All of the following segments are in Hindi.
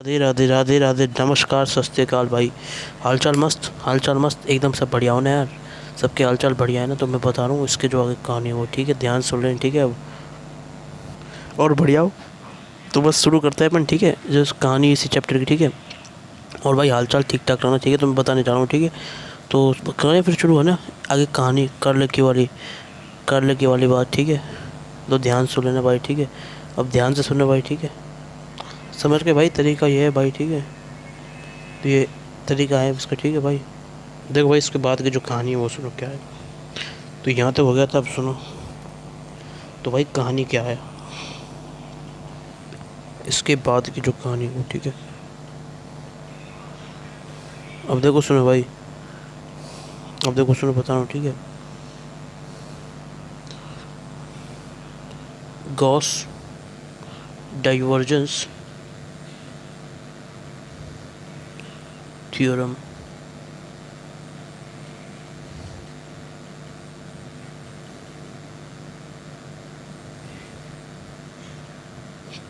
राधे राधे राधे राधे, नमस्कार, सत श्री अकाल भाई। हालचाल मस्त एकदम, सब बढ़िया हो ना यार। सबके हालचाल बढ़िया है ना। तो मैं बता रहा हूँ इसके जो आगे कहानी हो, ठीक है, ध्यान सुन लें, ठीक है। अब और बढ़िया हो तो बस शुरू करते हैं अपन, ठीक है, जो इस कहानी इसी चैप्टर की, ठीक है। और भाई हालचाल ठीक ठाक रहना, ठीक है, तो मैं बताने जा रहा हूँ, ठीक है। तो करें फिर शुरू, है ना। आगे कहानी कर ले की वाली बात, ठीक है। तो ध्यान सुन लेना भाई, ठीक है। अब ध्यान से सुनना भाई, ठीक है। समझ के भाई, तरीका ये है भाई, ठीक है। तो ये तरीका है इसका, ठीक है भाई। देखो भाई, इसके बाद की जो कहानी है वो सुनो क्या है। तो यहाँ तक हो गया था, अब सुनो। तो भाई कहानी क्या है, इसके बाद की जो कहानी हो, ठीक है। अब देखो सुनो भाई, अब देखो सुनो, बता रहा हूँ, ठीक है। गॉस डाइवर्जेंस थ्योरम,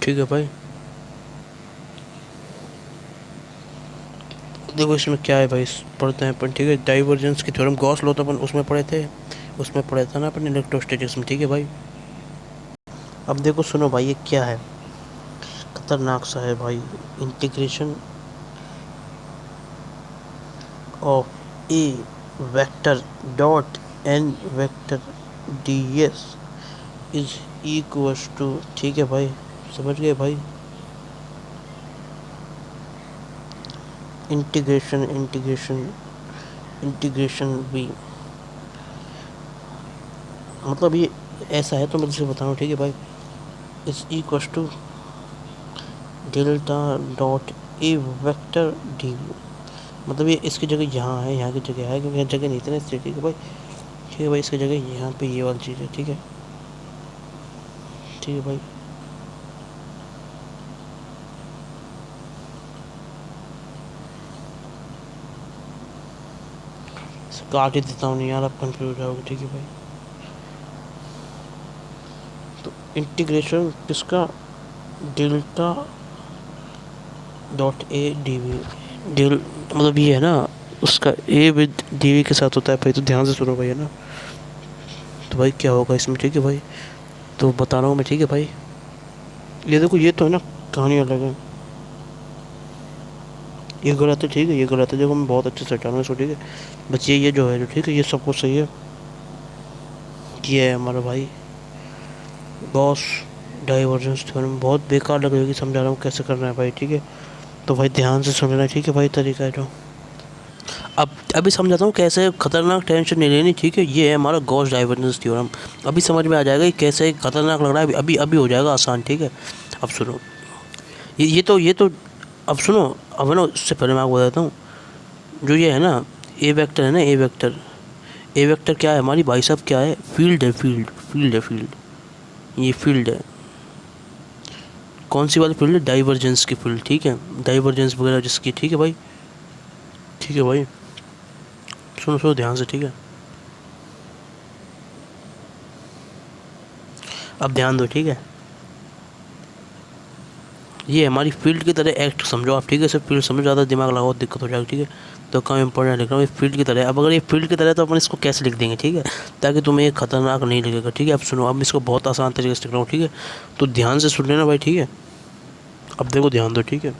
ठीक है भाई। देखो इसमें क्या है भाई, पढ़ते हैं अपन, ठीक है। डाइवर्जेंस की थ्योरम, गॉस लॉ तो अपन उसमें पढ़े थे, उसमें पढ़े था ना अपन इलेक्ट्रोस्टैटिक्स में, ठीक है भाई। अब देखो सुनो भाई, ये क्या है, खतरनाक सा है भाई। Integration of a vector dot n vector d s is equals to, ठीक है भाई, समझ गए भाई। इंटीग्रेशन इंटीग्रेशन इंटीग्रेशन भी, मतलब ये ऐसा है, तो मैं तुझे बता रहा हूँ, ठीक है भाई। Is equals to delta dot a vector d, मतलब ये इसकी जगह यहाँ है, यहाँ की जगह है, क्योंकि यहाँ जगह नहीं थी ना, इसलिए, ठीक है भाई। ठीक है भाई, इसकी जगह यहाँ पे ये वाली चीज़ है, ठीक है। ठीक है भाई। काट ही देता हूँ, नहीं यार आप कंफ्यूज हो जाओगे, ठीक है भाई। तो इंटीग्रेशन किसका, delta dot A D V, del मतलब ये है ना, उसका ए विद डी वी के साथ होता है भाई। तो ध्यान से सुनो भाई, है ना। तो भाई क्या होगा इसमें, ठीक है भाई। तो बता रहा हूँ मैं, ठीक है भाई। ये देखो, ये तो है ना, कहानी अलग है, ये गलत है, ठीक है, ये गलत है। देखो मैं बहुत अच्छे से हटा रहा हूँ इसको, ठीक है। बस ये जो है जो, ठीक है, ये सब कुछ सही है। ये है हमारा भाई गॉस डाइवर्जेंस थ्योरम। बहुत बेकार लग रही है, समझा रहा हूँ कैसे करना है भाई, ठीक है। तो भाई ध्यान से सुनना, ठीक है भाई, तरीका है जो। अब अभी समझाता हूँ कैसे, खतरनाक, टेंशन नहीं लेनी, ठीक है। ये है हमारा गॉस डाइवर्जेंस थ्योरम। अभी समझ में आ जाएगा कि कैसे खतरनाक लग रहा है, अभी अभी हो जाएगा आसान, ठीक है। अब सुनो, ये तो अब सुनो। अब है ना, उससे पहले मैं आपको बताता हूँ, जो ये है ना, ए वेक्टर है ना, ए वेक्टर क्या है हमारी भाई साहब, क्या है, फील्ड है, फील्ड। ये फील्ड है। कौन सी वाली फील्ड है, डाइवर्जेंस की फील्ड, ठीक है। डाइवर्जेंस वगैरह जिसकी, ठीक है भाई, ठीक है भाई। सुनो सुनो ध्यान से, ठीक है। अब ध्यान दो, ठीक है। ये हमारी फील्ड की तरह एक्ट समझो आप, ठीक है। सिर्फ फील्ड समझो, ज़्यादा दिमाग लगाओ दिक्कत हो जाएगी, ठीक है। तो कम इंपॉर्टेंट लिख रहा हूँ, ये फील्ड की तरह है। अब अगर ये फील्ड की तरह है तो अपन इसको कैसे लिख देंगे, ठीक है, ताकि तुम्हें ये खतरनाक नहीं लगेगा, ठीक है। अब सुनो, अब इसको बहुत आसान तरीके से लिख रहा हूँ, ठीक है। तो ध्यान से सुन लेना भाई, ठीक है। अब देखो ध्यान दो, ठीक है।